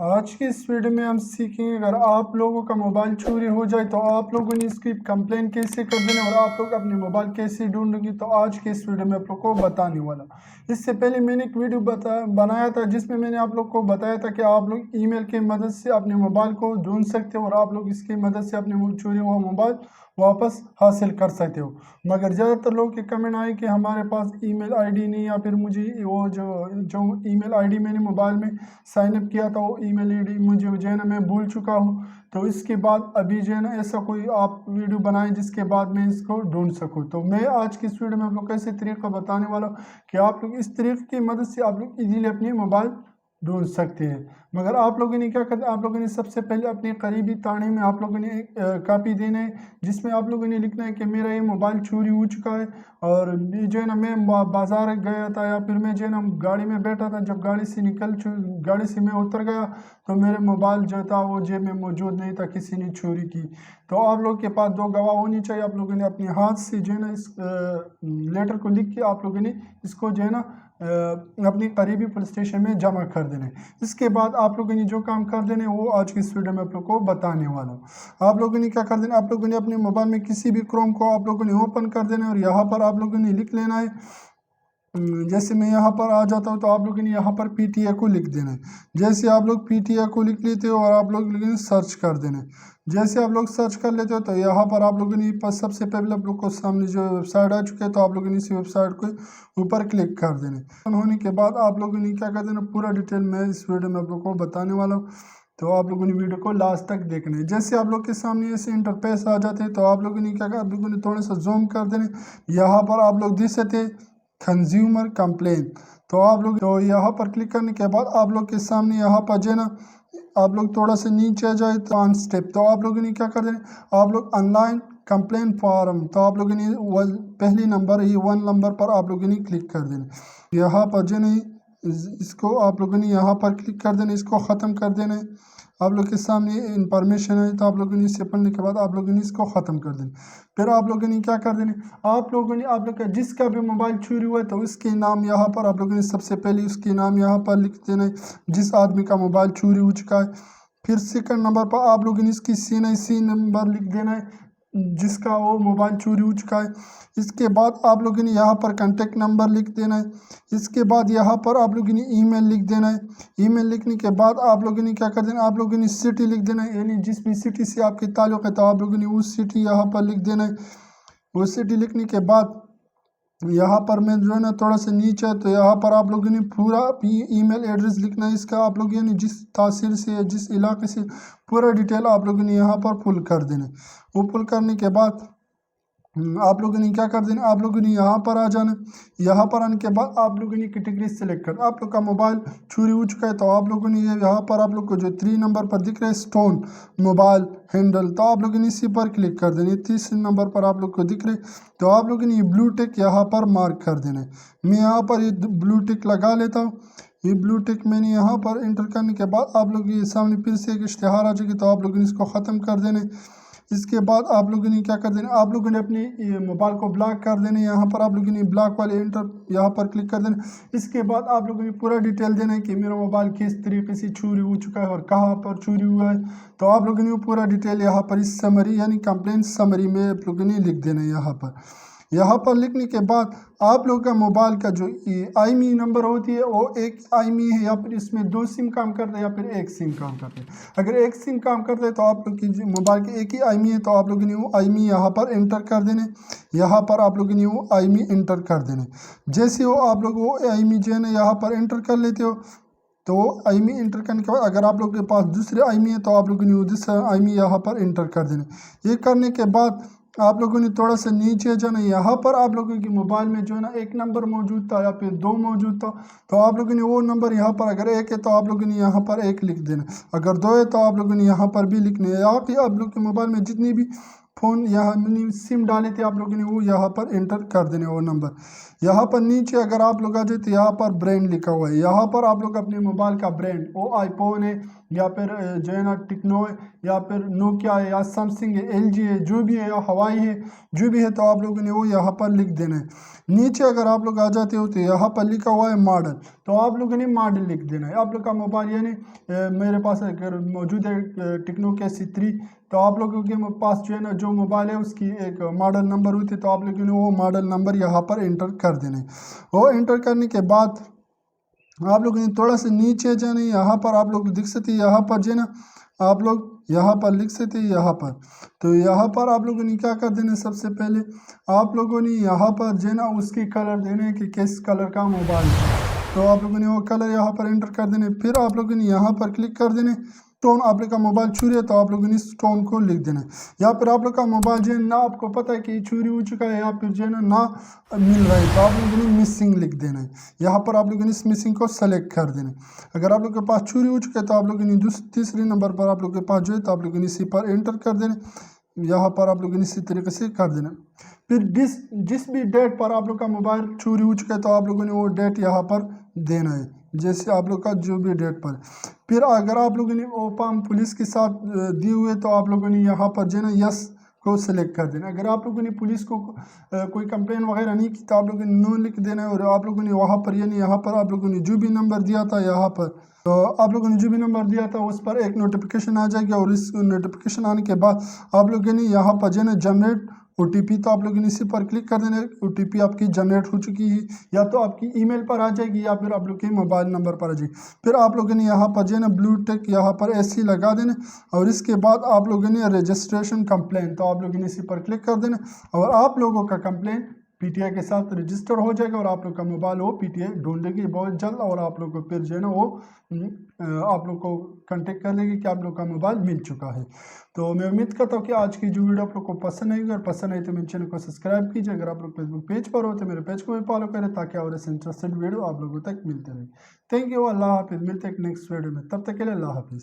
आज की इस वीडियो में हम सीखेंगे अगर आप लोगों का मोबाइल चोरी हो जाए तो आप लोगों ने इसकी कंप्लेन कैसे कर देना और आप लोग अपने मोबाइल कैसे ढूंढेंगे। तो आज के इस वीडियो में आप लोग को बताने वाला। इससे पहले मैंने एक वीडियो बनाया था जिसमें मैंने आप लोग को बताया था कि आप लोग ईमेल की मदद से अपने मोबाइल को ढूंढ सकते हो और आप लोग इसकी मदद से अपने वो चोरी हुआ मोबाइल वापस हासिल कर सकते हो। मगर ज़्यादातर लोग के कमेंट आए कि हमारे पास ईमेल आईडी नहीं, या फिर मुझे वो जो ईमेल आईडी मैंने मोबाइल में साइन अप किया था वो ईमेल आईडी मुझे जो है ना मैं भूल चुका हूँ। तो इसके बाद अभी जो है ना ऐसा कोई आप वीडियो बनाएं जिसके बाद मैं इसको ढूंढ सकूँ। तो मैं आज की इस वीडियो में आप लोग को ऐसे तरीका बताने वाला हूँ कि आप लोग इस तरीके की मदद से आप लोग इजीली अपनी मोबाइल ढूंढ सकते हैं। मगर आप लोगों ने क्या करना, आप लोगों ने सबसे पहले अपने करीबी थाने में आप लोगों ने एक कापी देना है जिसमें आप लोगों ने लिखना है कि मेरा ये मोबाइल चोरी हो चुका है। और ये जो है ना मैं बाजार गया था या फिर मैं जो है ना गाड़ी में बैठा था, जब गाड़ी से मैं उतर गया तो मेरे मोबाइल जो था वो जेब में मौजूद नहीं था, किसी ने चोरी की। तो आप लोग के पास दो गवाह होनी चाहिए। आप लोगों ने अपने हाथ से जो है ना इस लेटर को लिख के आप लोगों ने इसको जो है ना अपनी करीबी पुलिस स्टेशन में जमा कर देना है। इसके बाद आप लोगों ने जो काम कर देने वो आज की इस वीडियो में आप लोग को बताने वाला हूँ। आप लोगों ने क्या कर देना, आप लोगों ने अपने मोबाइल में किसी भी क्रोम को आप लोगों ने ओपन कर देना है और यहाँ पर आप लोगों ने लिख लेना है। जैसे मैं यहाँ पर आ जाता हूँ तो आप लोगों ने यहाँ पर पीटीए को लिख देना है। जैसे आप लोग पीटीए को लिख लेते हो और आप लोग लेकिन सर्च कर देना है। जैसे आप लोग सर्च कर लेते हो तो यहाँ पर आप लोगों ने सबसे पहले आप लोग को सामने जो वेबसाइट आ चुकी है तो आप लोगों ने इसी वेबसाइट को ऊपर क्लिक कर देना है। होने के बाद आप लोगों ने क्या कर देना, पूरा डिटेल मैं इस वीडियो में आप लोग को बताने वाला हूँ। तो आप लोगों ने वीडियो को लास्ट तक देखना है। जैसे आप लोग के सामने ऐसे इंटरफेस आ जाते हैं तो आप लोगों ने क्या कर, आप लोगों ने थोड़ा सा जूम कर देना। यहाँ पर आप लोग देख सकते कंज्यूमर कंप्लेन। तो आप लोग तो यहाँ पर क्लिक करने के बाद आप लोग के सामने यहाँ पर जो है ना आप लोग थोड़ा सा नीचे आ जाए तो ऑन स्टेप तो आप लोगों ने क्या कर देना, आप लोग ऑनलाइन कंप्लेन फॉर्म तो आप लोगों ने पहले नंबर ही 1 नंबर पर आप लोगों ने क्लिक कर देना। यहाँ पर जो नहीं इसको आप लोगों ने यहाँ पर क्लिक कर देना, इसको ख़त्म कर देना है। आप लोग के सामने इंफॉर्मेशन है तो आप लोगों ने इसे पढ़ने के बाद आप लोगों ने इसको ख़त्म कर देना। फिर आप लोगों ने क्या कर देना, आप लोगों ने आप लोग का जिसका भी मोबाइल चोरी हुआ है तो उसके नाम यहाँ पर आप लोगों ने सबसे पहले उसके नाम यहाँ पर लिख देना है, जिस आदमी का मोबाइल चोरी हो चुका है। फिर सेकंड नंबर पर आप लोगों ने इसकी सी नंबर लिख देना है जिसका वो मोबाइल चोरी हो चुका है। इसके बाद आप लोगों ने यहाँ पर कांटेक्ट नंबर लिख देना है। इसके बाद यहाँ पर आप लोगों ने ईमेल लिख देना है। ईमेल लिखने के बाद आप लोगों ने क्या कर देना, आप लोगों ने सिटी लिख देना है, यानी जिस भी सिटी से आपके ताल्लुक़ है तो आप लोगों ने उस सिटी यहाँ पर लिख देना है। वो सिटी लिखने के बाद यहाँ पर मैं जो है ना थोड़ा सा नीचे है तो यहाँ पर आप लोगों ने पूरा ईमेल एड्रेस लिखना है इसका। आप लोग यानी जिस तहसील से जिस इलाके से पूरा डिटेल आप लोगों ने यहाँ पर फुल कर देना है। वो फुल करने के बाद आप लोगों ने क्या कर देना, आप लोगों ने यहाँ पर आ जाना। यहाँ पर आने के बाद आप लोगों ने कैटेगरी सेलेक्ट कर, आप लोग का मोबाइल चोरी हो चुका है तो आप लोगों ने यहाँ पर आप लोग को जो 3 नंबर पर दिख रहा है स्टोन मोबाइल हैंडल तो आप लोगों ने इसी पर क्लिक कर देना। 30 नंबर पर आप लोग को दिख रहे तो आप लोगों ने ये ब्लू टिक यहाँ पर मार्क कर देना है। मैं यहाँ पर ये ब्लू टिक लगा लेता हूँ। ये ब्लू टिक मैंने यहाँ पर एंटर करने के बाद आप लोग ये सामने फिर से एक इश्तेहार आ जाएगी तो आप लोगों ने इसको ख़त्म कर देना है। इसके बाद आप लोगों ने क्या कर देना, आप लोगों ने अपनी मोबाइल को ब्लॉक कर देना। यहाँ पर आप लोगों ने ब्लॉक वाले एंटर यहाँ पर क्लिक कर देना। इसके बाद आप लोगों ने पूरा डिटेल देना है कि मेरा मोबाइल किस तरीके से चोरी हो चुका है और कहाँ पर चोरी हुआ है। तो आप लोगों ने वो पूरा डिटेल यहाँ पर इस समरी यानी कंप्लेंट समरी में आप लोगों ने लिख देना है। यहाँ पर लिखने के बाद आप लोग का मोबाइल का जो आईमी नंबर होती है वो एक आईमी है या फिर इसमें 2 सिम काम करते हैं या फिर एक सिम काम करते हैं। अगर एक सिम काम करते हैं तो आप लोग की मोबाइल की एक ही आईमी है तो आप लोगों ने वो आईमी यहाँ पर एंटर कर देने। यहाँ पर आप लोगों ने वो आईमी एंटर कर देने। जैसे वो आप लोग वो आईमी जो है ना यहाँ पर एंटर कर लेते हो तो आईमी एंटर करने के बाद अगर आप लोग के पास दूसरे आईमी है तो आप लोगों ने वो दूसरा आईमी यहाँ पर एंटर कर देने। ये करने के बाद आप लोगों ने थोड़ा सा नीचे जाना। यहाँ पर आप लोगों के मोबाइल में जो है ना 1 नंबर मौजूद था या फिर 2 मौजूद था तो आप लोगों ने वो नंबर यहाँ पर अगर 1 है तो आप लोगों ने यहाँ पर 1 लिख देना। अगर 2 है तो आप लोगों ने यहाँ पर भी लिखना है। आप लोग के मोबाइल में जितनी भी फ़ोन यहाँ सिम डाले थे आप लोगों ने वो यहाँ पर एंटर कर देने वो नंबर। यहाँ पर नीचे अगर आप लोग आ जाए तो यहाँ पर ब्रांड लिखा हुआ है, यहाँ पर आप लोग अपने मोबाइल का ब्रांड, वो आईफोन है या फिर जो है ना टेक्नो है या फिर नोकिया है या सैमसंग है, एलजी है, जो भी है, या हवाई है, जो भी है, तो आप लोगों ने वो यहाँ पर लिख देना है। नीचे अगर आप लोग आ जाते हो तो यहाँ पर लिखा हुआ है मॉडल, तो आप लोगों ने मॉडल लिख देना है। आप लोग का मोबाइल यानी मेरे पास अगर मौजूद है टेक्नो KC3, तो आप लोगों के पास जो है ना जो मोबाइल है उसकी एक मॉडल नंबर हुई थी, तो आप लोगों ने वो मॉडल नंबर यहाँ पर एंटर कर देना है। वो एंटर करने के बाद आप लोगों ने थोड़ा सा नीचे जाना है, यहाँ पर आप लोग दिख सकते, यहाँ पर जो है ना आप लोग यहाँ पर लिख सकते हैं यहाँ पर। तो यहाँ पर आप लोगों ने क्या कर देना है, सबसे पहले आप लोगों ने यहाँ पर जो है ना उसकी कलर देने हैं कि किस कलर का मोबाइल है, तो आप लोगों ने वो कलर यहाँ पर एंटर कर देने। फिर आप लोगों ने यहाँ पर क्लिक कर देने, टोन आप लोग का मोबाइल चोरी है तो आप लोगों ने इस टोन को लिख देना है। या फिर आप लोग का मोबाइल जो है ना आपको पता है कि चोरी हो चुका है या फिर जो है ना मिल रहा है, तो आप लोगों ने मिसिंग लिख देना है। यहाँ पर आप लोगों ने इस मिसिंग को सेलेक्ट कर देना है। अगर आप लोग के पास चोरी हो चुका है तो आप लोगों ने तीसरे नंबर पर आप लोग के पास जो है तो आप लोगों ने इसी पर एंटर कर देना, यहाँ पर आप लोगों ने इसी तरीके से कर देना। फिर जिस भी डेट पर आप लोग का मोबाइल चोरी हो चुका है तो आप लोगों ने वो डेट यहाँ पर देना है, जैसे आप लोग का जो भी डेट पर। फिर अगर आप लोगों ने वो फॉर्म पुलिस के साथ दिए हुए तो आप लोगों ने यहाँ पर जो है ना यस को सिलेक्ट कर देना। अगर आप लोगों ने पुलिस को कोई कंप्लेन वगैरह नहीं की तो आप लोगों ने नो लिख देना है। और आप लोगों ने वहाँ पर यानी यहाँ पर आप लोगों ने जो भी नंबर दिया था यहाँ पर, तो आप लोगों ने जो भी नंबर दिया था उस पर एक नोटिफिकेशन आ जाएगी, और इस नोटिफिकेशन आने के बाद आप लोगों ने यहाँ पर जो है ना जनरेट OTP, तो आप लोगों ने इसी पर क्लिक कर देना। OTP आपकी जनरेट हो चुकी है, या तो आपकी ईमेल पर आ जाएगी या फिर आप लोग के मोबाइल नंबर पर आ जाएगी। फिर आप लोगों ने यहाँ पर जो है ना ब्लू टिक यहाँ पर ऐसे लगा देना, और इसके बाद आप लोगों ने रजिस्ट्रेशन कंप्लेन, तो आप लोगों ने इसी पर क्लिक कर देना, और आप लोगों का कंप्लेन PTI के साथ रजिस्टर हो जाएगा, और आप लोग का मोबाइल वो PTI ढूंढेगी बहुत जल्द, और आप लोग को फिर जो है ना वो आप लोग को कांटेक्ट कर लेगी कि आप लोग का मोबाइल मिल चुका है। तो मैं उम्मीद करता हूँ कि आज की जो वीडियो आप लोग को पसंद आएगी, और पसंद आई तो मेरे चैनल को सब्सक्राइब कीजिए। अगर आप लोग फेसबुक पेज पर हो तो मेरे पेज को भी फॉलो करें, ताकि और ऐसे इंटरेस्टेड वीडियो आप लोगों तक मिलते रहे। थैंक यू, अल्लाह हाफिज़। मिलते हैं नेक्स्ट वीडियो में, तब तक के लिए अल्लाह हाफिज़।